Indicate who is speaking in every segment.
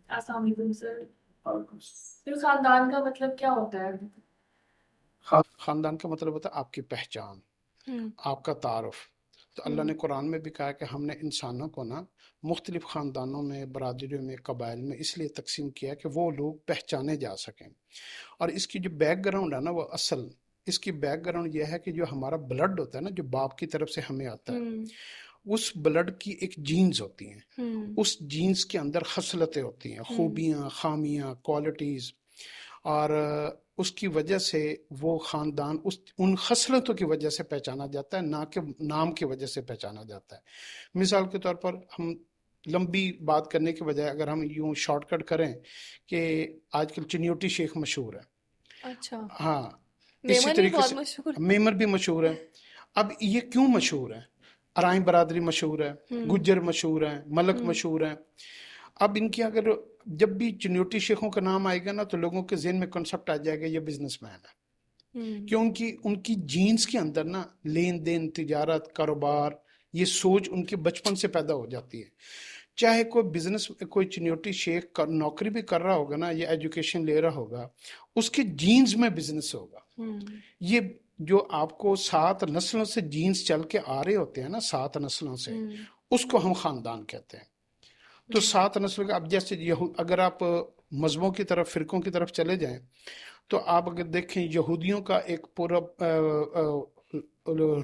Speaker 1: السلام علیکم سر۔ پھر خاندان کا مطلب کیا ہوتا ہے؟
Speaker 2: خاندان کا مطلب ہوتا ہے آپ کی پہچان،
Speaker 3: ہوں
Speaker 2: آپ کا تعارف۔ تو اللہ
Speaker 1: ہوں
Speaker 2: نے قرآن میں بھی کہا کہ ہم نے انسانوں کو نا مختلف خاندانوں میں، برادریوں میں، قبائل میں اس لیے تقسیم کیا کہ وہ لوگ پہچانے جا سکیں۔ اور اس کی جو بیک گراؤنڈ ہے نا، وہ اصل اس کی بیک گراؤنڈ یہ ہے کہ جو ہمارا بلڈ ہوتا ہے نا، جو باپ کی طرف سے ہمیں آتا ہے،
Speaker 3: ہوں
Speaker 2: اس بلڈ کی ایک جینز ہوتی ہیں۔
Speaker 3: ہوں
Speaker 2: اس جینز کے اندر خصلتیں ہوتی ہیں،
Speaker 3: ہوں
Speaker 2: خوبیاں، خامیاں، کوالٹیز، اور اس کی وجہ سے وہ خاندان ان خصلتوں کی وجہ سے پہچانا جاتا ہے، نہ کہ نام کی وجہ سے پہچانا جاتا ہے۔ مثال کے طور پر ہم لمبی بات کرنے کے بجائے اگر ہم یوں شارٹ کٹ کریں کہ آج کل چنیوٹی شیخ مشہور ہے،
Speaker 3: اچھا
Speaker 2: ہاں، اسی
Speaker 3: میمن بھی
Speaker 2: طریقے
Speaker 3: بہت
Speaker 2: سے
Speaker 3: مشہور
Speaker 2: میمر بھی مشہور ہے۔ اب یہ کیوں مشہور ہے؟ ارائیں برادری مشہور ہے،
Speaker 3: ہوں
Speaker 2: گجر مشہور ہیں، ملک
Speaker 3: ہوں
Speaker 2: مشہور ہیں۔ اب ان کی اگر جب بھی چنیوٹی شیخوں کا نام آئے گا نا، تو لوگوں کے ذہن میں کنسپٹ آ جائے گا یہ بزنس مین ہے،
Speaker 3: ہوں
Speaker 2: کیونکہ ان کی جینز کے اندر نا لین دین، تجارت، کاروبار، یہ سوچ ان کے بچپن سے پیدا ہو جاتی ہے۔ چاہے کوئی بزنس، کوئی چنیوٹی شیخ نوکری بھی کر رہا ہوگا نا، یا ایجوکیشن لے رہا ہوگا، اس کے جینز میں بزنس ہوگا۔
Speaker 3: ہوں
Speaker 2: یہ جو آپ کو 7 نسلوں سے جینز چل کے آ رہے ہوتے ہیں نا، 7 نسلوں سے،
Speaker 3: ہوں
Speaker 2: اس کو ہم خاندان کہتے ہیں۔ تو
Speaker 3: ہوں
Speaker 2: 7 نسلوں کا، اب جیسے اگر آپ مذہبوں کی طرف، فرقوں کی طرف چلے جائیں، تو آپ اگر دیکھیں یہودیوں کا ایک پورا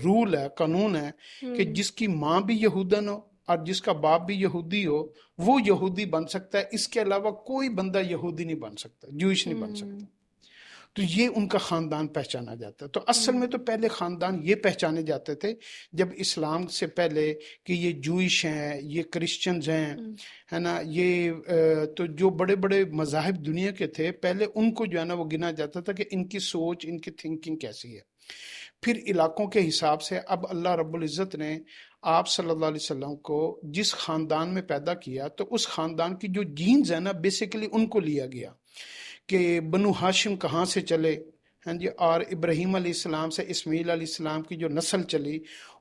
Speaker 2: رول ہے، قانون ہے کہ
Speaker 3: ہوں
Speaker 2: جس کی ماں بھی یہودن ہو اور جس کا باپ بھی یہودی ہو، وہ یہودی بن سکتا ہے۔ اس کے علاوہ کوئی بندہ یہودی نہیں بن سکتا، جوئش نہیں بن
Speaker 3: ہوں
Speaker 2: سکتا۔ تو یہ ان کا خاندان پہچانا جاتا ہے۔ تو اصل
Speaker 3: ہوں
Speaker 2: میں تو پہلے خاندان یہ پہچانے جاتے تھے جب اسلام سے پہلے، کہ یہ جوئش ہیں، یہ کرسچنز ہیں،
Speaker 3: ہوں
Speaker 2: ہے نا، یہ تو جو بڑے بڑے مذاہب دنیا کے تھے، پہلے ان کو جو ہے نا وہ گنا جاتا تھا کہ ان کی سوچ، ان کی تھنکنگ کیسی ہے۔ پھر علاقوں کے حساب سے اب اللہ رب العزت نے آپ صلی اللہ علیہ وسلم کو جس خاندان میں پیدا کیا، تو اس خاندان کی جو جینز ہے نا، بیسیکلی ان کو لیا گیا کہ بنو ہاشم کہاں سے چلے، ہاں جی، اور ابراہیم علیہ السلام سے اسماعیل علیہ السلام کی جو نسل چلی،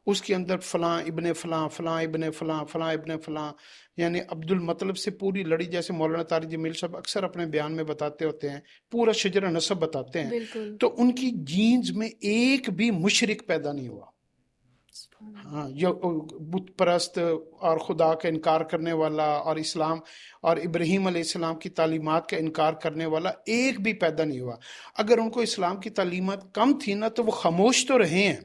Speaker 2: اس کے اندر فلاں ابن فلاں، فلاں ابن فلاں، فلاں ابن فلاں، یعنی عبد المطلب سے پوری لڑی، جیسے مولانا طارق جمیل صاحب اکثر اپنے بیان میں بتاتے ہوتے ہیں، پورا شجرہ نسب بتاتے ہیں۔
Speaker 3: بالکل
Speaker 2: تو ان کی جینز میں ایک بھی مشرک پیدا نہیں ہوا۔
Speaker 3: سبحان اللہ
Speaker 2: ہاں، یہ بت پرست اور خدا کا انکار کرنے والا، اور اسلام اور ابراہیم علیہ السلام کی تعلیمات کا انکار کرنے والا ایک بھی پیدا نہیں ہوا۔ اگر ان کو اسلام کی تعلیمات کم تھی نا، تو وہ خاموش تو رہے ہیں،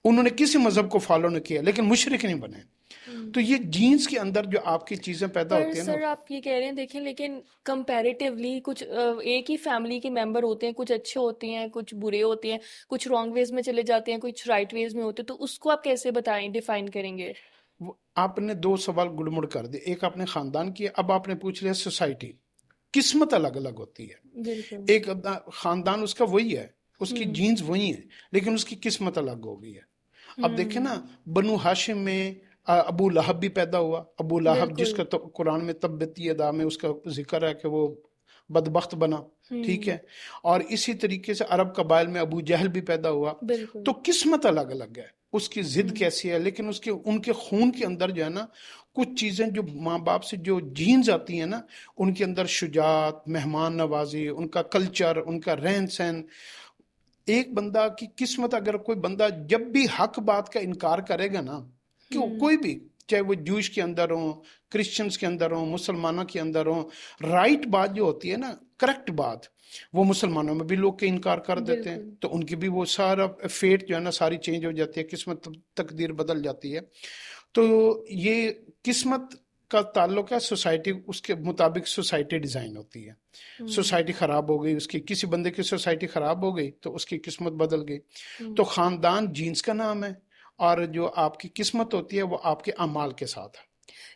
Speaker 2: انہوں نے کسی مذہب کو فالو نہ کیا، لیکن مشرک نہیں بنے۔
Speaker 3: ہوں
Speaker 2: تو یہ جینز کے اندر جو آپ کی چیزیں پیدا
Speaker 3: پر
Speaker 2: ہوتی ہیں نا،
Speaker 3: سر آپ یہ کہہ رہے ہیں دیکھیں، لیکن کمپیریٹیولی کچھ ایک ہی فیملی کے ممبر ہوتے ہیں، کچھ اچھے ہوتے ہیں، کچھ برے ہوتے ہیں، کچھ رانگ ویز میں چلے جاتے ہیں، کچھ رائٹ ویز میں ہوتے ہیں، تو اس کو آپ کیسے بتائیں، ڈیفائن کریں گے؟
Speaker 2: آپ نے 2 سوال گڑمڑ کر دیے۔ ایک آپ نے خاندان کی، اب آپ نے پوچھ لیا سوسائٹی۔ قسمت الگ الگ ہوتی ہے۔
Speaker 3: بالکل
Speaker 2: ایک خاندان اس کا وہی ہے، اس کی
Speaker 3: ہوں
Speaker 2: جینز وہی ہیں، لیکن اس کی قسمت الگ ہو گئی ہے۔ اب دیکھیں نا،
Speaker 3: ہوں
Speaker 2: بنو ہاشم میں ابو لہب بھی پیدا ہوا۔ ابو لہب جس
Speaker 3: بالکل
Speaker 2: کا تو قرآن میں تبت یدا میں اس کا ذکر ہے کہ وہ بدبخت بنا، ٹھیک
Speaker 3: ہوں
Speaker 2: ہے۔ اور اسی طریقے سے عرب قبائل میں ابو جہل بھی پیدا ہوا۔
Speaker 3: بالکل
Speaker 2: تو قسمت الگ الگ ہے، اس کی ضد
Speaker 3: ہوں
Speaker 2: کیسی ہے، لیکن ان کے خون کے اندر جو ہے نا، کچھ چیزیں جو ماں باپ سے جو جینز آتی ہیں نا، ان کے اندر شجاعت، مہمان نوازی، ان کا کلچر، ان کا رہن سہن۔ ایک بندہ کی قسمت، اگر کوئی بندہ جب بھی حق بات کا انکار کرے گا نا،
Speaker 3: ہوں
Speaker 2: کوئی بھی، چاہے وہ جوش کے اندر ہوں، کرسچنز کے اندر ہوں، مسلمانوں کے اندر ہوں، رائٹ بات جو ہوتی ہے نا، کریکٹ بات، وہ مسلمانوں میں بھی لوگ کے انکار کر دیتے ہیں،
Speaker 3: بالکل
Speaker 2: تو ان کی بھی وہ سارا فیٹ جو ہے نا، ساری چینج ہو جاتی ہے، قسمت، تقدیر بدل جاتی ہے۔ تو یہ قسمت کا تعلق ہے سوسائٹی، اس کے مطابق سوسائٹی ڈیزائن ہوتی ہے۔
Speaker 3: ہوں
Speaker 2: سوسائٹی خراب ہو گئی، اس کی کسی بندے کی سوسائٹی خراب ہو گئی تو اس کی قسمت بدل گئی۔
Speaker 3: ہوں
Speaker 2: تو خاندان جینس کا نام ہے، اور جو آپ کی قسمت ہوتی ہے وہ آپ کے اعمال کے ساتھ ہے۔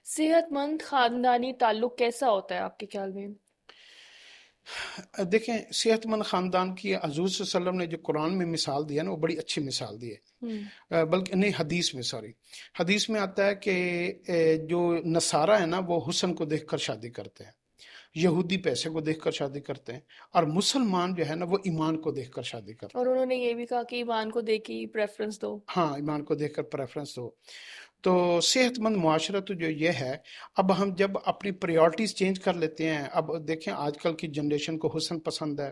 Speaker 3: صحت مند خاندانی تعلق کیسا ہوتا ہے آپ کے خیال میں؟
Speaker 2: دیکھیں، صحت مند خاندان کی حضور صلی اللہ علیہ وسلم نے جو قرآن میں مثال دی ہے نا، وہ بڑی اچھی مثال دی
Speaker 3: ہوں
Speaker 2: ہے، بلکہ نہیں، حدیث میں، سوری، حدیث میں آتا ہے کہ جو نصارہ ہے نا، وہ حسن کو دیکھ کر شادی کرتے ہیں، یہودی پیسے کو دیکھ کر شادی کرتے ہیں، اور مسلمان جو ہے نا، وہ ایمان کو دیکھ کر شادی کرتے
Speaker 3: اور
Speaker 2: ہیں۔
Speaker 3: انہوں نے یہ بھی کہا کہ ایمان کو دیکھ کے پریفرنس دو۔
Speaker 2: ہاں، ایمان کو دیکھ کر پریفرنس دو۔ تو صحت مند معاشرہ تو جو یہ ہے، اب ہم جب اپنی پریورٹیز چینج کر لیتے ہیں، اب دیکھیں آج کل کی جنریشن کو حسن پسند ہے،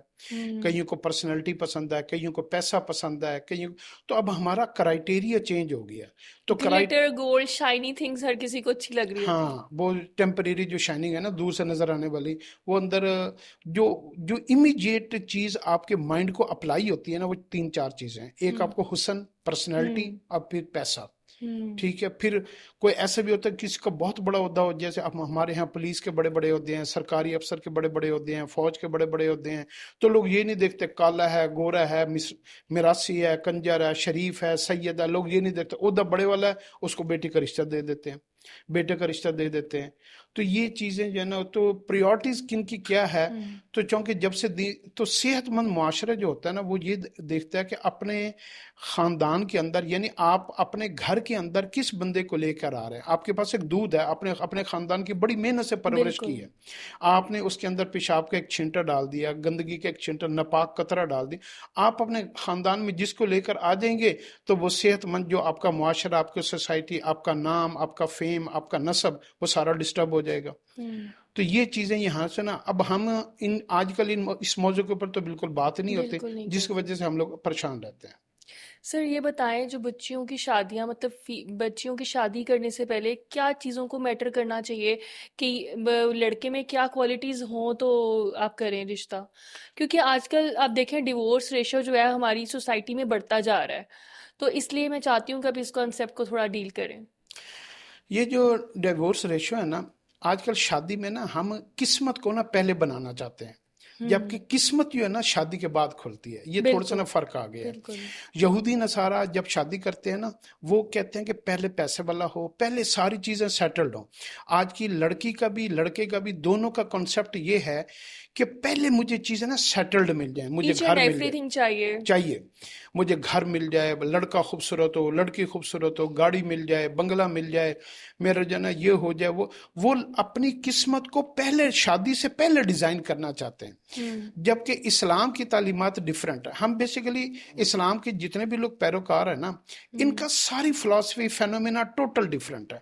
Speaker 2: کئیوں کو پرسنالٹی پسند ہے، کئیوں کو پیسہ پسند ہے، کئیوں، تو اب ہمارا کرائٹیریا چینج ہو گیا. تو
Speaker 3: گلیٹر گولڈ شائنی تھنگس ہر کسی کو اچھی لگ رہی ہوتی ہیں.
Speaker 2: ہاں، وہ ٹیمپریری جو شائننگ ہے نا، دور سے نظر آنے والی، وہ اندر جو جو امیجیٹ چیز آپ کے مائنڈ کو اپلائی ہوتی ہے نا، وہ 3-4 چیزیں ہیں. ایک آپ کو حسن، پرسنالٹی اور پھر پیسہ. ٹھیک ہے. پھر کوئی ایسا بھی ہوتا ہے کسی کا بہت بڑا عہدہ ہو، جیسے اب ہمارے ہاں پولیس کے بڑے بڑے عہدے ہیں، سرکاری افسر کے بڑے بڑے عہدے ہیں، فوج کے بڑے بڑے عہدے ہیں، تو لوگ یہ نہیں دیکھتے کالا ہے، گورا ہے، میراثی ہے، کنجر ہے، شریف ہے، سید ہے. لوگ یہ نہیں دیکھتے عہدہ بڑے والا ہے، اس کو بیٹی کا رشتہ دے دیتے ہیں، بیٹے کا رشتہ دے دیتے ہیں. تو یہ چیزیں جو ہے نا، تو پریورٹیز کن کی کیا ہے. تو چونکہ جب سے تو صحت مند معاشرہ جو ہوتا ہے نا، وہ یہ دیکھتا ہے کہ اپنے خاندان کے اندر، یعنی آپ اپنے گھر کے اندر کس بندے کو لے کر آ رہے ہیں. آپ کے پاس ایک دودھ ہے، اپنے خاندان کی بڑی محنت سے پرورش کی ہے، آپ نے اس کے اندر پیشاب کا ایک چھینٹا ڈال دیا، گندگی کا ایک چھینٹا، ناپاک قطرہ ڈال دیا. آپ اپنے خاندان میں جس کو لے کر آ جائیں گے تو وہ صحت مند جو آپ کا معاشرہ، آپ کی سوسائٹی، آپ کا نام، آپ کا فیم، آپ کا نسب، وہ سارا ڈسٹرب ہو جائے گا. تو یہ چیزیں یہاں سے نا، اب ہم آج کل اس موضوع کے اوپر تو بالکل بات نہیں ہوتی،
Speaker 3: بالکل نہیں
Speaker 2: جس کی
Speaker 3: کرتے.
Speaker 2: وجہ سے ہم لوگ پریشان رہتے ہیں.
Speaker 3: سر یہ بتائیں، جو بچیوں کی شادیاں، مطلب بچیوں کی شادی کرنے سے پہلے کیا چیزوں کو میٹر کرنا چاہیے کہ لڑکے میں کیا کوالٹیز ہوں تو آپ کریں رشتہ؟ کیونکہ آج کل آپ دیکھیں ڈیورس ریشو جو ہے ہماری سوسائٹی میں بڑھتا جا رہا ہے، تو اس لیے میں چاہتی ہوں کہ اب اس کانسیپٹ کو تھوڑا ڈیل کریں.
Speaker 2: یہ جو ڈیورس ریشو ہے نا، آج کل شادی میں نا ہم قسمت کو نا پہلے بنانا چاہتے ہیں، جبکہ قسمت جو ہے نا شادی کے بعد کھلتی ہے. یہ تھوڑا سا نا فرق آ گیا ہے.
Speaker 3: بالکل.
Speaker 2: یہودی نصارہ جب شادی کرتے ہیں نا، وہ کہتے ہیں کہ پہلے پیسے والا ہو، پہلے ساری چیزیں سیٹلڈ ہوں. آج کی لڑکی کا بھی لڑکے کا بھی دونوں کا کنسپٹ یہ ہے کہ پہلے مجھے چیزیں نا سیٹلڈ مل جائیں، مجھے
Speaker 3: ایچ
Speaker 2: گھر
Speaker 3: اینڈ
Speaker 2: مل
Speaker 3: ایوری
Speaker 2: جائے،
Speaker 3: تھنگ
Speaker 2: چاہیے مجھے گھر مل جائے، لڑکا خوبصورت ہو، لڑکی خوبصورت ہو، گاڑی مل جائے، بنگلہ مل جائے، میرا جو ہے نا یہ ہو جائے. وہ اپنی قسمت کو پہلے شادی سے پہلے ڈیزائن کرنا چاہتے ہیں. جبکہ اسلام کی تعلیمات ڈیفرنٹ ہے. ہم بیسیکلی اسلام کے جتنے بھی لوگ پیروکار ہیں نا، ان کا ساری فلاسفی، فینومینا ٹوٹل ڈیفرنٹ ہے.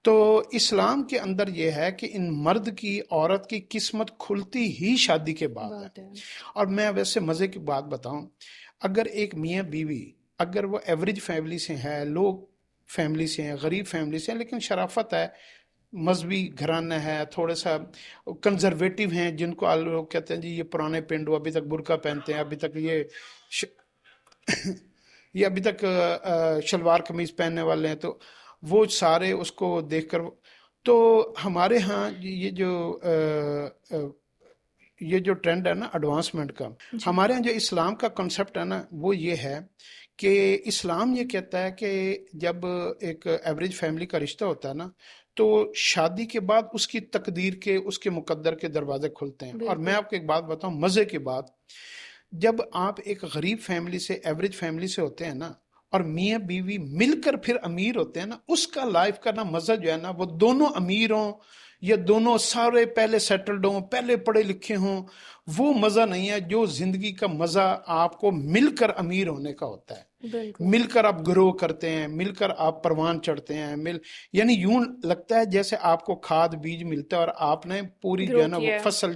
Speaker 2: تو اسلام کے اندر یہ ہے کہ ان مرد کی، عورت کی قسمت کھلتی ہی شادی کے بعد ہے. اور میں ویسے مزے کی بات بتاؤں، اگر ایک میاں بیوی، اگر وہ ایوریج فیملی سے ہے، لوگ فیملی سے ہیں، غریب فیملی سے ہیں، لیکن شرافت ہے، مذہبی گھرانہ ہے، تھوڑا سا کنزرویٹو ہیں، جن کو لوگ کہتے ہیں جی یہ پرانے پنڈو، ابھی تک برقع پہنتے ہیں، ابھی تک یہ ابھی تک شلوار قمیض پہننے والے ہیں، تو وہ سارے اس کو دیکھ کر. تو ہمارے ہاں یہ جو ٹرینڈ ہے نا ایڈوانسمنٹ کا، ہمارے ہاں جو اسلام کا کنسپٹ ہے نا، وہ یہ ہے کہ اسلام یہ کہتا ہے کہ جب ایک ایوریج فیملی کا رشتہ ہوتا ہے نا، تو شادی کے بعد اس کی تقدیر کے، اس کے مقدر کے دروازے کھلتے ہیں. اور میں آپ کو ایک بات بتاؤں، مزے کی بات، جب آپ ایک غریب فیملی سے، ایوریج فیملی سے ہوتے ہیں نا، اور میاں بیوی مل کر پھر امیر ہوتے ہیں نا، اس کا لائف کا نا مزہ جو ہے نا، وہ دونوں امیر ہوں یا دونوں سارے پہلے سیٹلڈ ہوں، پہلے پڑھے لکھے ہوں، وہ مزہ نہیں ہے جو زندگی کا مزہ آپ کو مل کر امیر ہونے کا ہوتا ہے. مل کر آپ گرو کرتے ہیں، مل کر آپ پروان چڑھتے ہیں، یعنی یوں لگتا ہے جیسے آپ کو کھاد بیج ملتا ہے، اور آپ نے پوری جو ہے نا وہ فصل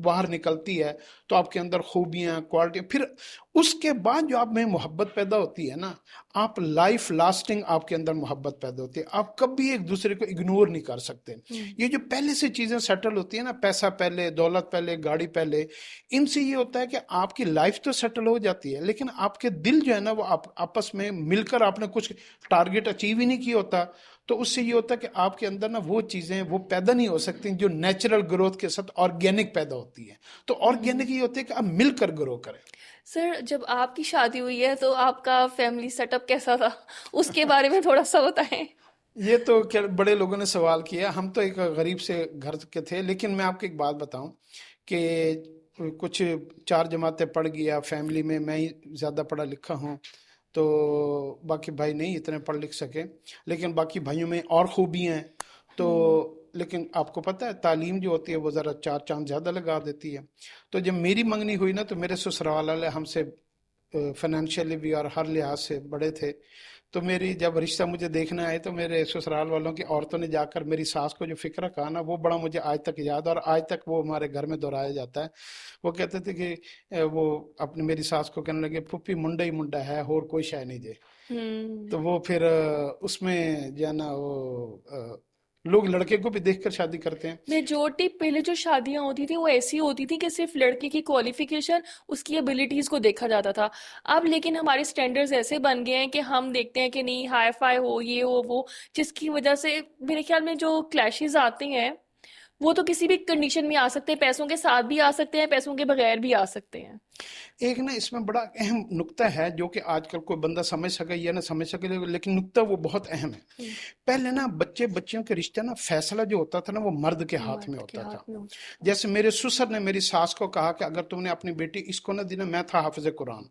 Speaker 2: باہر نکلتی ہے، تو آپ کے اندر خوبیاں، کوالٹیاں، پھر اس کے بعد جو آپ میں محبت پیدا ہوتی ہے نا، آپ لائف لاسٹنگ آپ کے اندر محبت پیدا ہوتی ہے، آپ کبھی ایک دوسرے کو اگنور نہیں کر سکتے. یہ جو پہلے سے چیزیں سیٹل ہوتی ہیں نا، پیسہ پہلے، دولت پہلے، گاڑی پہلے، ان سے یہ ہوتا ہے کہ آپ کی لائف تو سیٹل ہو جاتی ہے، لیکن آپ کے دل جو ہے نا وہ آپس میں مل کر آپ نے کچھ ٹارگٹ اچیو ہی نہیں کیا ہوتا. تو اس سے یہ ہوتا ہے کہ آپ کے اندر نا وہ چیزیں وہ پیدا نہیں ہو سکتی جو نیچرل گروتھ کے ساتھ آرگینک پیدا ہوتی ہیں. تو آرگینک یہ ہوتا ہے کہ آپ مل کر گرو کریں.
Speaker 3: سر جب آپ کی شادی ہوئی ہے تو آپ کا فیملی سیٹ اپ کیسا تھا، اس کے بارے میں تھوڑا سا بتائیں.
Speaker 2: یہ تو بڑے لوگوں نے سوال کیا. ہم تو ایک غریب سے گھر کے تھے، لیکن میں آپ کو ایک بات بتاؤں کہ کچھ 4 جماعتیں پڑھ گیا فیملی میں ہی زیادہ پڑھا لکھا ہوں، تو باقی بھائی نہیں اتنے پڑھ لکھ سکے، لیکن باقی بھائیوں میں اور خوبیاں ہیں. تو لیکن آپ کو پتہ ہے تعلیم جو ہوتی ہے وہ ذرا 4 چاند زیادہ لگا دیتی ہے. تو جب میری منگنی ہوئی نا، تو میرے سسرال والے ہم سے فائنینشیلی بھی اور ہر لحاظ سے بڑے تھے، تو میری جب رشتہ مجھے دیکھنے آئے تو میرے سسرال والوں کی عورتوں نے جا کر میری ساس کو جو فکر کہا نا وہ بڑا مجھے آج تک یاد ہے، اور آج تک وہ ہمارے گھر میں دہرایا جاتا ہے۔ وہ کہتے تھے کہ وہ اپنی میری ساس کو کہنے لگے پھپھی منڈا ہی منڈا ہے اور کوئی شے نہیں دے۔
Speaker 3: ہوں
Speaker 2: تو وہ پھر اس میں جو ہے نا وہ لوگ لڑکے کو بھی دیکھ کر شادی کرتے ہیں۔
Speaker 3: میجورٹی پہلے جو شادیاں ہوتی تھی وہ ایسی ہوتی تھی کہ صرف لڑکے کی کوالیفیکیشن، اس کی ابیلٹیز کو دیکھا جاتا تھا۔ اب لیکن ہمارے سٹینڈرڈز ایسے بن گئے ہیں کہ ہم دیکھتے ہیں کہ نہیں ہائی فائی ہو، یہ ہو وہ، جس کی وجہ سے میرے خیال میں جو کلیشز آتے ہیں وہ تو کسی بھی کنڈیشن میں آ سکتے ہیں، پیسوں کے ساتھ بھی آ سکتے ہیں، پیسوں کے بغیر بھی آ سکتے ہیں۔
Speaker 2: ایک نا اس میں بڑا اہم نقطہ ہے جو کہ آج کل کوئی بندہ سمجھ سکے یا نہ سمجھ سکے، لیکن نقطہ وہ بہت اہم ہے۔ پہلے نا بچیوں کے رشتے نا فیصلہ جو ہوتا تھا نا وہ مرد کے ہاتھ میں
Speaker 3: مرد کے
Speaker 2: ہوتا تھا۔
Speaker 3: ہاتھ میں ہوتا تھا۔
Speaker 2: جیسے میرے سسر نے میری ساس کو کہا کہ اگر تم نے اپنی بیٹی اس کو نہ دینا، میں تھا حافظ قرآن،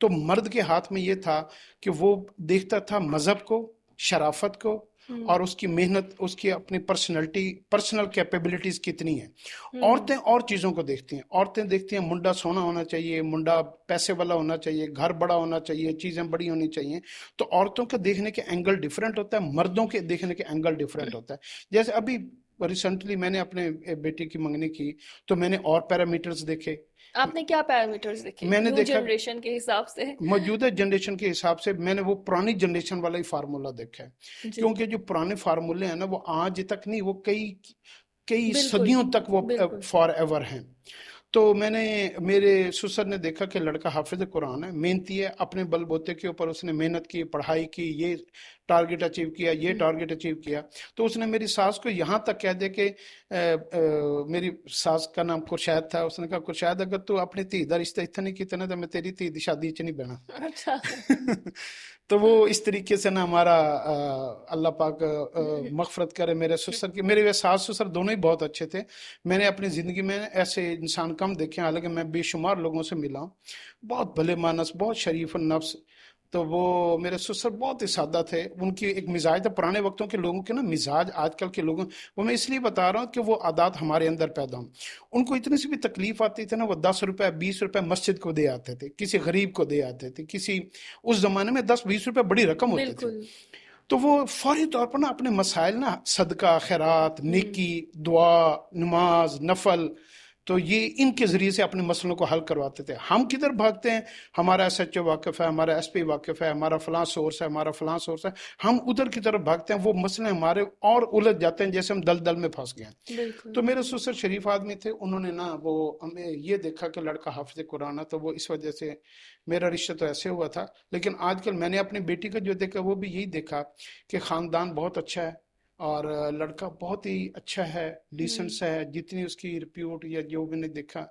Speaker 2: تو مرد کے ہاتھ میں یہ تھا کہ وہ دیکھتا تھا مذہب کو، شرافت کو، اور اس کی محنت، اس کی اپنی پرسنل کیپیبلٹیز کتنی ہیں۔ عورتیں اور چیزوں کو دیکھتی ہیں، عورتیں دیکھتی ہیں منڈا سونا ہونا چاہیے، منڈا پیسے والا ہونا چاہیے، گھر بڑا ہونا چاہیے، چیزیں بڑی ہونی چاہیے۔ تو عورتوں کے دیکھنے کے اینگل ڈیفرنٹ ہوتا ہے، مردوں کے دیکھنے کے اینگل ڈیفرنٹ ہوتا ہے۔ جیسے ابھی ریسنٹلی میں نے اپنے بیٹی کی منگنی کی تو میں نے اور پیرامیٹرز دیکھے۔
Speaker 3: آپ نے کیا پیرامیٹرز دیکھے
Speaker 2: میں نے
Speaker 3: نیو
Speaker 2: دیکھا
Speaker 3: جنریشن کے حساب سے؟
Speaker 2: موجودہ جنریشن کے حساب سے میں نے وہ پرانی جنریشن والا ہی فارمولا دیکھا ہے،
Speaker 3: جی
Speaker 2: کیونکہ جو پرانے فارمولے ہیں نا وہ آج تک نہیں، وہ کئی
Speaker 3: بالکل
Speaker 2: صدیوں تک وہ
Speaker 3: بالکل
Speaker 2: فار ایور ہیں۔ تو میرے سسر نے دیکھا کہ لڑکا حافظ قرآن ہے، محنتی ہے، اپنے بل بوتے کے اوپر اس نے محنت کی، پڑھائی کی، یہ ٹارگٹ اچیو کیا، یہ ٹارگٹ اچیو کیا۔ تو اس نے میری ساس کو یہاں تک کہہ دے کہ میری ساس کا نام خورشید تھا، اس نے کہا خورشید اگر تو اپنی دھی دا رشتہ اتنا نہیں کیتا نا تو میں تیری دھی دی شادی چ نہیں بہنا۔
Speaker 3: اچھا
Speaker 2: تو وہ اس طریقے سے نا ہمارا اللہ پاک مغفرت کرے میرے سسر کی، میرے ساس سسر دونوں ہی بہت اچھے تھے۔ میں نے اپنی زندگی میں ایسے انسان کم دیکھے، حالانکہ میں بے شمار لوگوں سے ملا ہوں، بہت بھلے مانس، بہت شریف النفس۔ تو وہ میرے سسر بہت ہی سادہ تھے، ان کی ایک مزاج تھا۔ پرانے وقتوں کے لوگوں کے نا مزاج آج کل کے لوگوں، وہ میں اس لیے بتا رہا ہوں کہ وہ عادات ہمارے اندر پیدا ہوں۔ ان کو اتنی سی بھی تکلیف آتی تھی نا، وہ 10 روپے 20 روپے مسجد کو دے آتے تھے، کسی غریب کو دے آتے تھے، اس زمانے میں 10-20 روپے بڑی رقم ہوتی تھی۔
Speaker 3: بالکل
Speaker 2: تو وہ فوری طور پر نا اپنے مسائل نا صدقہ، خیرات، نیکی، دعا، نماز، نفل، تو یہ ان کے ذریعے سے اپنے مسئلوں کو حل کرواتے تھے۔ ہم کدھر بھاگتے ہیں؟ ہمارا ایس ایچ او واقف ہے، ہمارا ایس پی واقف ہے، ہمارا فلاں سورس ہے، ہمارا فلاں سورس ہے، ہم ادھر کی طرف بھاگتے ہیں، وہ مسئلے ہمارے اور الجھ جاتے ہیں، جیسے ہم دلدل میں پھنس گئے ہیں۔
Speaker 3: بالکل
Speaker 2: تو میرے سسر شریف آدمی تھے، انہوں نے نا وہ ہمیں یہ دیکھا کہ لڑکا حافظ قرآن ہے، تو وہ اس وجہ سے میرا رشتہ تو ایسے ہوا تھا۔ لیکن آج کل میں نے اپنی بیٹی کا جو دیکھا وہ بھی یہی دیکھا کہ خاندان بہت اچھا ہے، اور لڑکا بہت ہی اچھا ہے، ڈیسنٹ ہے، جتنی اس کی رپیوٹ یا جو میں نے دیکھا،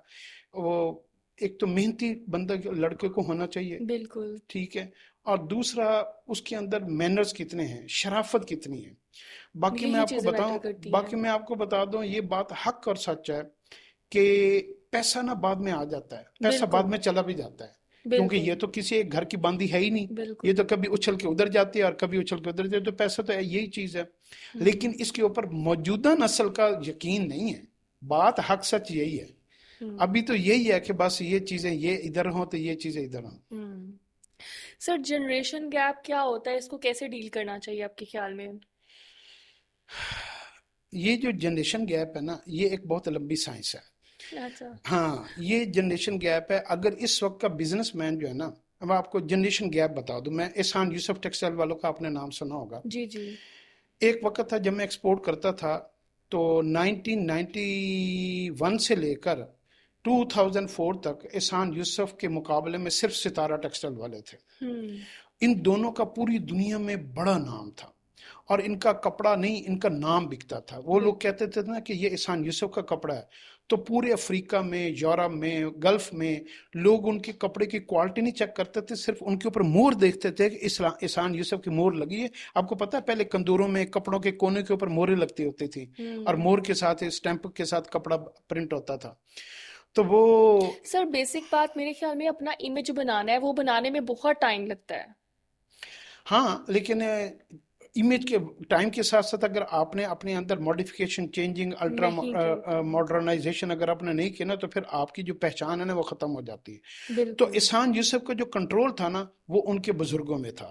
Speaker 2: وہ ایک تو محنتی بندہ لڑکے کو ہونا چاہیے،
Speaker 3: بالکل
Speaker 2: ٹھیک ہے، اور دوسرا اس کے اندر مینرز کتنے ہیں، شرافت کتنی ہے۔ باقی میں
Speaker 3: یہی
Speaker 2: آپ کو
Speaker 3: چیزیں
Speaker 2: بتاؤں،
Speaker 3: میٹر کرتی
Speaker 2: باقی
Speaker 3: ہیں۔
Speaker 2: میں آپ کو بتا دوں، یہ بات حق اور سچ ہے کہ پیسہ نہ بعد میں آ جاتا ہے، پیسہ بعد
Speaker 3: بالکل
Speaker 2: میں چلا بھی جاتا ہے، کیونکہ یہ
Speaker 3: بالکل
Speaker 2: تو کسی ایک گھر کی باندھی ہے ہی نہیں،
Speaker 3: بالکل
Speaker 2: یہ تو کبھی اچھل کے ادھر جاتی ہے اور کبھی اچھل کے ادھر جاتی ہے، تو پیسہ تو یہی چیز ہے۔ لیکن اس کے اوپر موجودہ نسل کا یقین نہیں ہے، بات حق سچ یہی ہے۔ ابھی تو یہی ہے کہ بس یہ چیزیں یہ ادھر ہوں تو یہ چیزیں ادھر ہوں۔
Speaker 3: سر جنریشن گیپ کیا ہوتا ہے، اس کو کیسے ڈیل کرنا چاہیے آپ کے خیال میں؟
Speaker 2: یہ جو جنریشن گیپ ہے نا، یہ ایک بہت لمبی سائنس ہے۔
Speaker 3: اچھا
Speaker 2: ہاں، یہ جنریشن گیپ ہے۔ اگر اس وقت کا بزنس مین جو ہے نا، اب آپ کو جنریشن گیپ بتا دوں، میں احسان یوسف ٹیکسٹائل والوں کا آپ نے نام سنا ہوگا۔
Speaker 3: جی جی
Speaker 2: ایک وقت تھا جب میں ایکسپورٹ کرتا تھا، تو 1991 سے لے کر 2004 تک احسان یوسف کے مقابلے میں صرف ستارہ ٹیکسٹائل والے تھے۔ ان دونوں کا پوری دنیا میں بڑا نام تھا، اور ان کا کپڑا نہیں، ان کا نام بکتا تھا۔ وہ لوگ کہتے تھے نا کہ یہ احسان یوسف کا کپڑا ہے، تو پورے افریقہ میں، یورپ میں، گلف میں لوگ ان کے کپڑے کی کوالٹی نہیں چیک کرتے تھے، صرف ان کے اوپر مہر دیکھتے تھے کہ احسان یوسف کی مہر لگی ہے۔ آپ کو پتہ ہے پہلے کندوروں میں کپڑوں کے کونے کے اوپر مہریں لگتی ہوتی تھی، اور مہر کے ساتھ اسٹیمپ کے ساتھ کپڑا پرنٹ ہوتا تھا۔ تو وہ
Speaker 3: سر بیسک بات میرے خیال میں اپنا امیج بنانا ہے، وہ بنانے میں بہت ٹائم لگتا ہے۔
Speaker 2: ہاں، لیکن امیج کے ٹائم کے ساتھ ساتھ اگر آپ نے اپنے اندر ماڈیفیکیشن، چینجنگ، الٹرا ماڈرنائزیشن اگر آپ نے نہیں کیا نا، تو پھر آپ کی جو پہچان ہے نا وہ ختم ہو جاتی ہے۔ تو
Speaker 3: بالکل
Speaker 2: احسان یوسف کا جو کنٹرول تھا نا، وہ ان کے بزرگوں میں تھا۔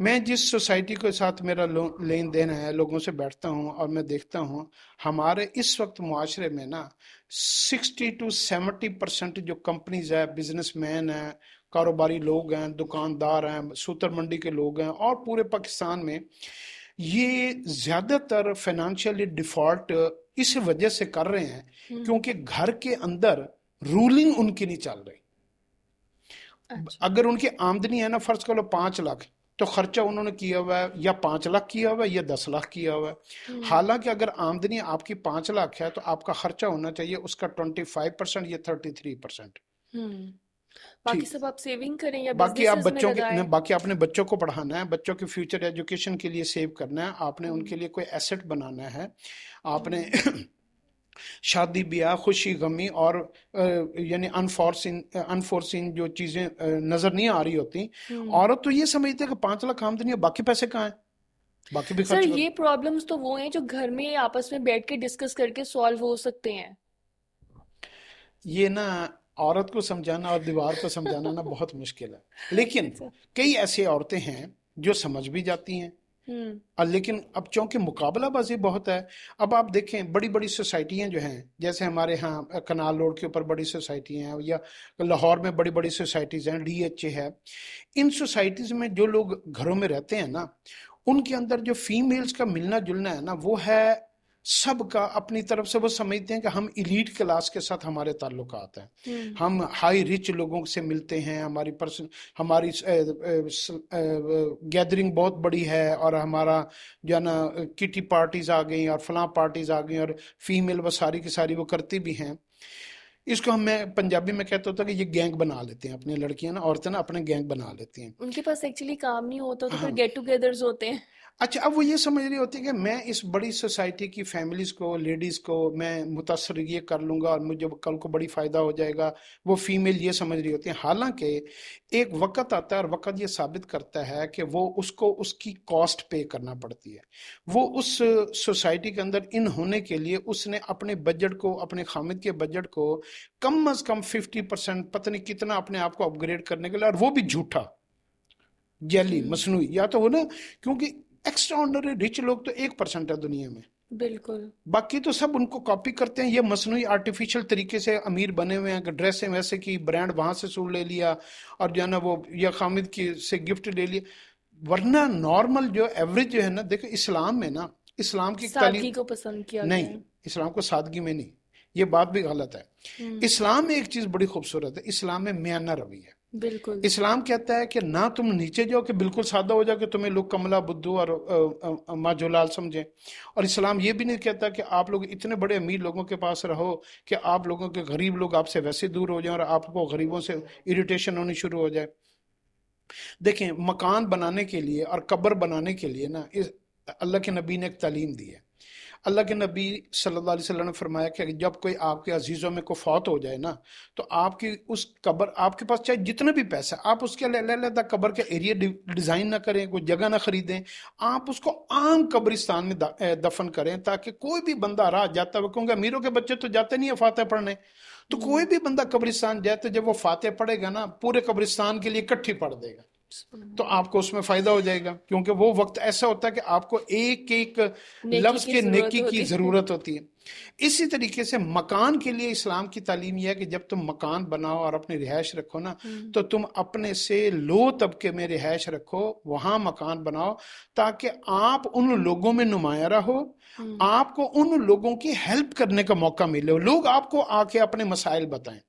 Speaker 2: میں جس سوسائٹی کے ساتھ میرا لین دین ہے، لوگوں سے بیٹھتا ہوں اور میں دیکھتا ہوں ہمارے اس وقت معاشرے میں نا 60 to 70% جو کمپنیز ہے، بزنس مین ہیں، کاروباری لوگ ہیں، دکاندار ہیں، سوتر منڈی کے لوگ ہیں، اور پورے پاکستان میں یہ زیادہ تر فائنانشیلی ڈیفالٹ اس وجہ سے کر رہے ہیں
Speaker 3: ہوں
Speaker 2: کیونکہ گھر کے اندر رولنگ ان کی نہیں چل رہی۔
Speaker 3: اچھا
Speaker 2: اگر ان کی آمدنی ہے نا، فرض کرو 5 لاکھ، تو خرچہ انہوں نے کیا ہوا ہے یا 5 لاکھ کیا ہوا ہے یا 10 لاکھ کیا ہوا ہے۔
Speaker 3: ہوں
Speaker 2: حالانکہ اگر آمدنی آپ کی 5 لاکھ ہے تو آپ کا خرچہ ہونا چاہیے اس کا 25% یا 33%۔
Speaker 3: ہوں باقی
Speaker 2: ٹھیک،
Speaker 3: سب آپ سیونگ کریں یا
Speaker 2: باقی آپ
Speaker 3: بزنسز میں
Speaker 2: بچوں کے
Speaker 3: لگائیں؟
Speaker 2: باقی آپ نے بچوں کو پڑھانا ہے، بچوں کے فیوچر ایجوکیشن کے لیے سیو کرنا ہے، آپ نے ان کے
Speaker 3: ہوں
Speaker 2: لیے کوئی ایسٹ بنانا ہے، آپ نے
Speaker 3: ہوں
Speaker 2: شادی بیاہ، خوشی غمی اور یعنی انفورسین جو چیزیں نظر نہیں آ رہی ہوتی،
Speaker 3: ہوں
Speaker 2: عورت تو یہ سمجھتے ہیں کہ 5 لاکھ آمدنی ہے، باقی پیسے کہاں ہیں، باقی بھی
Speaker 3: سر
Speaker 2: خرچ کرو۔
Speaker 3: یہ پرابلمس تو وہ ہیں جو گھر میں آپس میں بیٹھ کے ڈسکس کر کے سالو ہو سکتے ہیں۔
Speaker 2: یہ نا عورت کو سمجھانا اور دیوار کو سمجھانا نا بہت مشکل ہے، لیکن
Speaker 3: اچھا
Speaker 2: کئی ایسی عورتیں ہیں جو سمجھ بھی جاتی ہیں،
Speaker 3: ہوں
Speaker 2: اور لیکن اب چونکہ مقابلہ بازی بہت ہے، اب آپ دیکھیں بڑی بڑی سوسائٹیاں جو ہیں، جیسے ہمارے ہاں کنال روڈ کے اوپر بڑی سوسائٹی ہیں، یا لاہور میں بڑی بڑی سوسائٹیز ہیں، DHA ہے، ان سوسائٹیز میں جو لوگ گھروں میں رہتے ہیں نا، ان کے اندر جو فیمیلز کا ملنا جلنا ہے نا، وہ ہے سب کا اپنی طرف سے، وہ سمجھتے ہیں کہ ہم ایلیٹ کلاس کے ساتھ ہمارے تعلقات ہیں،
Speaker 3: ہوں
Speaker 2: ہم ہائی ریچ لوگوں سے ملتے ہیں، ہماری گیدرنگ بہت بڑی ہے، اور ہمارا جو ہے نا کٹی پارٹیز آ گئیں اور فلاں پارٹیز آ گئیں، اور فیمیل وہ ساری کی ساری وہ کرتی بھی ہیں۔ اس کو میں پنجابی میں کہتا ہوتا کہ یہ گینگ بنا لیتے ہیں، اپنی لڑکیاں نا، عورتیں نا اپنے گینگ بنا لیتی ہیں۔
Speaker 3: ان کے پاس ایکچولی کام نہیں ہوتا تو
Speaker 2: ہاں،
Speaker 3: پھر گیٹ ٹوگیدرز ہوتے ہیں۔
Speaker 2: اچھا، اب وہ یہ سمجھ رہی ہوتی ہے کہ میں اس بڑی سوسائٹی کی فیملیز کو، لیڈیز کو میں متاثر یہ کر لوں گا اور مجھے کل کو بڑی فائدہ ہو جائے گا، وہ فیمیل یہ سمجھ رہی ہوتی ہیں۔ حالانکہ ایک وقت آتا ہے اور وقت یہ ثابت کرتا ہے کہ وہ اس کو اس کی کاسٹ پے کرنا پڑتی ہے۔ وہ اس سوسائٹی کے اندر ان ہونے کے لیے اس نے اپنے بجٹ کو، اپنے خامد کے بجٹ کو کم از کم 50% پتہ نہیں کتنا اپنے آپ کو اپ گریڈ کرنے کے لیے، اور وہ بھی جھوٹا، جعلی،
Speaker 3: ہوں
Speaker 2: مصنوعی، یا تو وہ نا، کیونکہ ایکسٹرا آرڈنری ریچ لوگ تو 1% ہے دنیا میں،
Speaker 3: بالکل
Speaker 2: باقی تو سب ان کو کاپی کرتے ہیں۔ یہ مصنوعی آرٹیفیشل طریقے سے امیر بنے ہوئے ہیں کہ ڈریسیں ویسے کی، برانڈ وہاں سے سوٹ لے لیا، اور جو ہے نا وہ یا خامد کی سے گفٹ لے لیا، ورنہ نارمل جو ایوریج جو ہے نا، دیکھو اسلام میں نا، اسلام کی تعلیم،
Speaker 3: سادگی کو پسند کیا گیا
Speaker 2: نہیں،
Speaker 3: ہے۔
Speaker 2: اسلام کو سادگی میں نہیں، یہ بات بھی غلط ہے۔
Speaker 3: ہوں
Speaker 2: اسلام میں ایک چیز بڑی خوبصورت ہے، اسلام میں میانہ روی ہے۔
Speaker 3: بالکل
Speaker 2: اسلام کہتا ہے کہ نہ تم نیچے جاؤ کہ بالکل سادہ ہو جاؤ کہ تمہیں لوگ کملا بدھو اور ماجولال سمجھیں، اور اسلام یہ بھی نہیں کہتا کہ آپ لوگ اتنے بڑے امیر لوگوں کے پاس رہو کہ آپ لوگوں کے غریب لوگ آپ سے ویسے دور ہو جائیں اور آپ کو غریبوں سے اریٹیشن ہونی شروع ہو جائے۔ دیکھیں، مکان بنانے کے لیے اور قبر بنانے کے لیے نا، اللہ کے نبی نے ایک تعلیم دی ہے۔ اللہ کے نبی صلی اللہ علیہ وسلم نے فرمایا کہ جب کوئی آپ کے عزیزوں میں کو فوت ہو جائے نا، تو آپ کی اس قبر، آپ کے پاس چاہے جتنا بھی پیسہ، آپ اس کے علیحدہ قبر کے ایریا ڈیزائن نہ کریں، کوئی جگہ نہ خریدیں، آپ اس کو عام قبرستان میں دفن کریں، تاکہ کوئی بھی بندہ راہ جاتا ہے، کیونکہ امیروں کے بچے تو جاتے نہیں ہیں فاتح پڑھنے، تو کوئی بھی بندہ قبرستان جائے تو جب وہ فاتح پڑھے گا نا، پورے قبرستان کے لیے اکٹھی پڑھ دے گا، تو آپ کو اس میں فائدہ ہو جائے گا، کیونکہ وہ وقت ایسا ہوتا ہے کہ آپ کو ایک ایک
Speaker 3: نیکی
Speaker 2: لفظ
Speaker 3: کی
Speaker 2: کے
Speaker 3: ضرورت
Speaker 2: نیکی کی
Speaker 3: ہوتی ہے۔
Speaker 2: ضرورت ہوتی ہے۔ اسی طریقے سے مکان کے لیے اسلام کی تعلیم یہ ہے کہ جب تم مکان بناؤ اور اپنی رہائش رکھو نا،
Speaker 3: ہوں
Speaker 2: تو تم اپنے سے لو طبقے میں رہائش رکھو، وہاں مکان بناؤ، تاکہ آپ ان لوگوں میں نمایاں رہو،
Speaker 3: ہوں
Speaker 2: آپ کو ان لوگوں کی ہیلپ کرنے کا موقع ملے، لوگ آپ کو آ کے اپنے مسائل بتائیں۔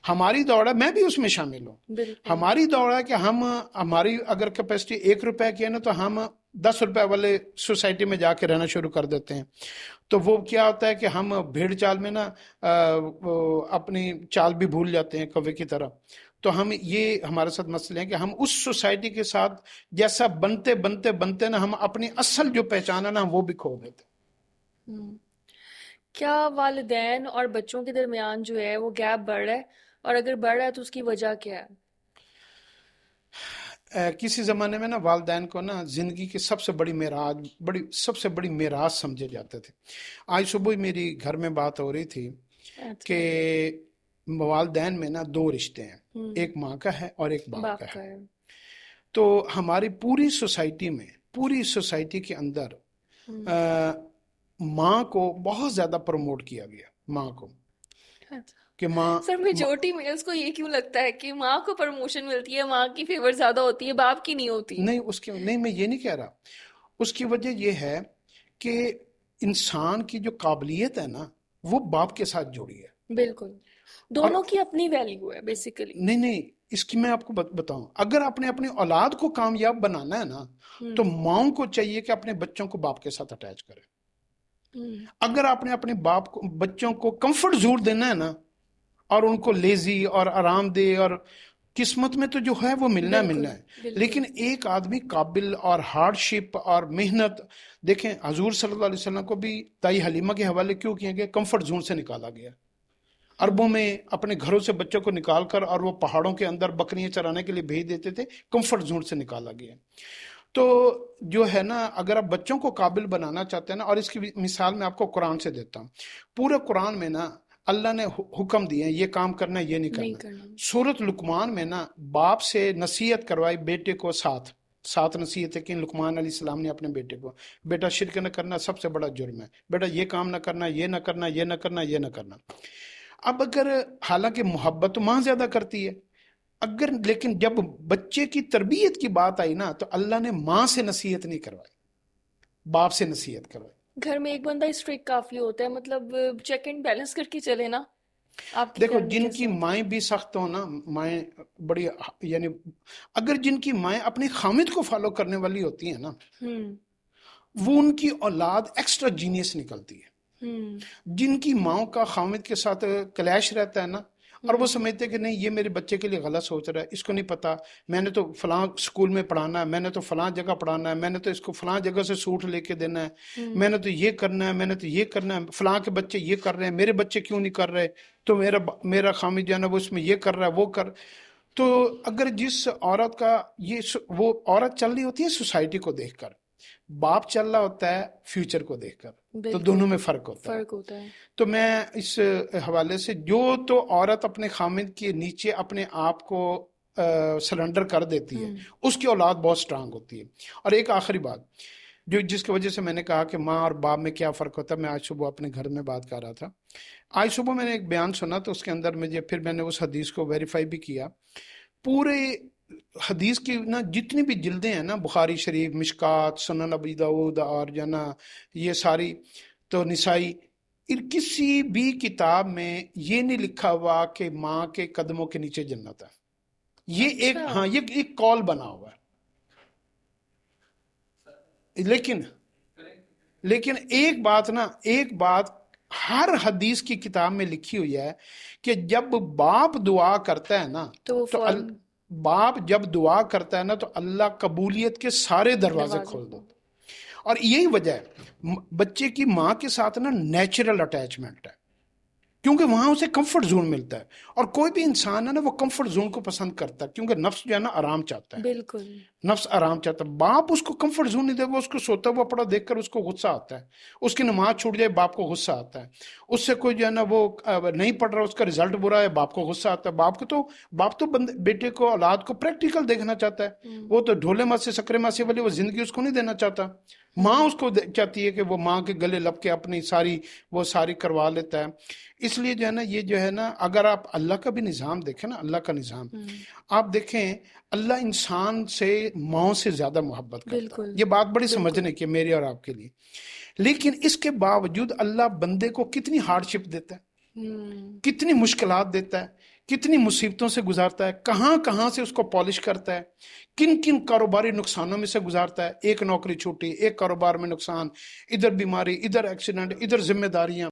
Speaker 2: ہماری دوڑ ہے، میں بھی اس میں شامل ہوں،
Speaker 3: بالکل
Speaker 2: ہماری دوڑ ہے کہ ہماری اگر کیپیسٹی 1 روپے کی ہے نا، تو ہم 10 روپے والے سوسائٹی میں جا کے رہنا شروع کر دیتے ہیں۔ تو وہ کیا ہوتا ہے کہ ہم بھیڑ چال میں نا اپنی چال بھی بھول جاتے ہیں کوے کی طرح۔ تو یہ ہمارے ساتھ مسئلے ہیں کہ ہم اس سوسائٹی کے ساتھ جیسا بنتے بنتے بنتے نا، ہم اپنی اصل جو پہچان ہے نا، وہ بھی کھو دیتے ہیں۔
Speaker 3: ہوں کیا والدین اور بچوں کے درمیان جو ہے وہ گیپ بڑھ رہا ہے، اور اگر بڑھ رہا ہے تو اس کی وجہ کیا ہے؟
Speaker 2: کسی زمانے میں نا والدین کو نا زندگی کی سب سے بڑی میراث سمجھے جاتے تھے۔ آج صبح میری گھر میں بات ہو رہی تھی کہ
Speaker 3: اچھا
Speaker 2: والدین میں نا 2 رشتے ہیں،
Speaker 3: ہوں
Speaker 2: ایک ماں کا ہے اور ایک باپ کا
Speaker 3: باپ
Speaker 2: ہے۔
Speaker 3: کا ہے۔
Speaker 2: تو ہماری پوری سوسائٹی کے اندر ماں کو بہت زیادہ پروموٹ کیا گیا، ماں کو، کہ ماں
Speaker 3: سر میجورٹی میلز کو یہ کیوں لگتا ہے کہ ماں کو پروموشن ملتی ہے، ماں کی فیور زیادہ ہوتی ہے، باپ کی نہیں ہوتی؟
Speaker 2: نہیں، میں یہ نہیں کہہ رہا. اس کی وجہ یہ ہے کہ انسان کی جو قابلیت ہے نا وہ باپ کے ساتھ جڑی ہے.
Speaker 3: بالکل، دونوں کی اپنی ویلیو ہے بیسیکلی.
Speaker 2: نہیں، اس کی میں آپ کو بتاؤں، اگر آپ نے اپنی اولاد کو کامیاب بنانا ہے نا تو ماؤں کو چاہیے کہ اپنے بچوں کو باپ کے ساتھ اٹیچ کرے. اگر آپ نے اپنے بچوں کو کمفرٹ زون دینا ہے نا اور ان کو لیزی اور آرام دہ، اور قسمت میں تو جو ہے وہ ملنا ہے، لیکن ایک آدمی قابل اور ہارڈ شپ اور محنت، دیکھیں حضور صلی اللہ علیہ وسلم کو بھی دائی حلیمہ کے حوالے کیوں کیا گیا؟ کمفرٹ زون سے نکالا گیا. عربوں میں اپنے گھروں سے بچوں کو نکال کر اور وہ پہاڑوں کے اندر بکریاں چرانے کے لیے بھیج دیتے تھے، کمفرٹ زون سے نکالا گیا. تو جو ہے نا، اگر آپ بچوں کو قابل بنانا چاہتے ہیں نا، اور اس کی مثال میں آپ کو قرآن سے دیتا ہوں. پورے قرآن میں نا اللہ نے حکم دیے یہ کام کرنا ہے، یہ نہیں کرنا. سورۃ لقمان میں نا باپ سے نصیحت کروائی بیٹے کو، سات نصیحت ہے کہ لقمان علیہ السلام نے اپنے بیٹے کو، بیٹا شرک نہ کرنا سب سے بڑا جرم ہے، بیٹا یہ کام نہ کرنا، یہ نہ کرنا، یہ نہ کرنا، یہ نہ کرنا. اب اگر حالانکہ محبت تو ماں زیادہ کرتی ہے، لیکن جب بچے کی تربیت کی بات آئی نا تو اللہ نے ماں سے نصیحت نہیں کروائی، باپ سے نصیحت کروائی.
Speaker 3: گھر میں ایک بندہ اسٹرکٹ کافی ہوتا ہے، مطلب چیک اینڈ بیلنس کر کے چلے نا. آپ کے
Speaker 2: دیکھو
Speaker 3: گھر میں
Speaker 2: جن
Speaker 3: کیسے
Speaker 2: کی مائیں بھی سخت ہوں نا، مائیں بڑی، یعنی اگر جن کی مائیں اپنی خامد کو فالو کرنے والی ہوتی ہیں نا، وہ ان کی اولاد ایکسٹرا جینیس نکلتی ہے. جن کی ماں کا خامد کے ساتھ کلیش رہتا ہے نا، اور وہ سمجھتے ہیں کہ نہیں یہ میرے بچے کے لیے غلط سوچ رہا ہے، اس کو نہیں پتا میں نے تو فلاں اسکول میں پڑھانا ہے، میں نے تو فلاں جگہ پڑھانا ہے، میں نے تو اس کو فلاں جگہ سے سوٹ لے کے دینا ہے، میں نے تو یہ کرنا ہے، میں نے تو یہ کرنا ہے، فلاں کے بچے یہ کر رہے ہیں، میرے بچے کیوں نہیں کر رہے، تو میرا خامد جو ہے نا وہ اس میں یہ کر رہا ہے، وہ کر. تو اگر جس عورت کا وہ عورت چل رہی ہوتی ہے سوسائٹی کو دیکھ کر، باپ چل رہا ہوتا ہے فیوچر کو دیکھ کر، تو دونوں میں فرق ہوتا ہے. تو میں اس حوالے سے جو تو عورت اپنے خامد کے نیچے اپنے آپ کو سرنڈر کر دیتی ہے، اس کی اولاد بہت سٹرانگ ہوتی ہے. اور ایک آخری بات جس کی وجہ سے میں نے کہا کہ ماں اور باپ میں کیا فرق ہوتا ہے، میں آج صبح اپنے گھر میں بات کر رہا تھا. آج صبح میں نے ایک بیان سنا تو اس کے اندر پھر میں نے اس حدیث کو ویریفائی بھی کیا. پورے حدیث کی نا جتنی بھی جلدیں ہیں نا، بخاری شریف، مشکات، سنن ابی داؤد اور جو نا یہ ساری، تو نسائی، کسی بھی کتاب میں یہ نہیں لکھا ہوا کہ ماں کے قدموں کے نیچے جنت ہے. یہ ایک کال بنا ہوا ہے. لیکن ایک بات ہر حدیث کی کتاب میں لکھی ہوئی ہے کہ جب باپ دعا کرتا ہے نا تو باپ جب دعا کرتا ہے نا تو اللہ قبولیت کے سارے دروازے کھول دیتا. اور یہی وجہ ہے بچے کی ماں کے ساتھ نا نیچرل اٹیچمنٹ ہے، کیونکہ وہاں اسے کمفرٹ زون ملتا ہے. اور کوئی بھی انسان ہے نا وہ کمفرٹ زون کو پسند کرتا ہے، کیونکہ نفس جو ہے نا آرام چاہتا ہے.
Speaker 3: بالکل،
Speaker 2: نفس آرام چاہتا ہے. باپ اس کو کمفرٹ زون نہیں دے، وہ اس کو سوتا ہوا پڑا دیکھ کر اس کو غصہ آتا ہے، اس کی نماز چھوٹ جائے باپ کو غصہ آتا ہے، اس سے کوئی جو ہے نا وہ نہیں پڑھ رہا، اس کا رزلٹ برا ہے، باپ کو غصہ آتا ہے. باپ تو بیٹے کو، اولاد کو پریکٹیکل دیکھنا چاہتا ہے. وہ تو ڈھولے ماں سے سکرے ماں سے والی وہ زندگی اس کو نہیں دینا چاہتا. ماں اس کو چاہتی ہے کہ وہ ماں کے گلے لپ کے اپنی ساری کروا لیتا ہے. اس لیے جو ہے نا یہ جو ہے نا، اگر آپ اللہ کا بھی نظام دیکھیں نا، اللہ کا نظام آپ دیکھیں، اللہ انسان سے ماں سے زیادہ محبت کرتا ہے. یہ بات بڑی سمجھنے کی میری اور آپ کے لیے. لیکن اس کے باوجود اللہ بندے کو کتنی ہارڈ شپ دیتا ہے، کتنی مشکلات دیتا ہے، کتنی مصیبتوں سے گزارتا ہے، کہاں سے اس کو پالش کرتا ہے، کن کاروباری نقصانوں میں سے گزارتا ہے. ایک نوکری چھوٹی، ایک کاروبار میں نقصان، ادھر بیماری، ادھر ایکسیڈنٹ، ادھر ذمہ داریاں.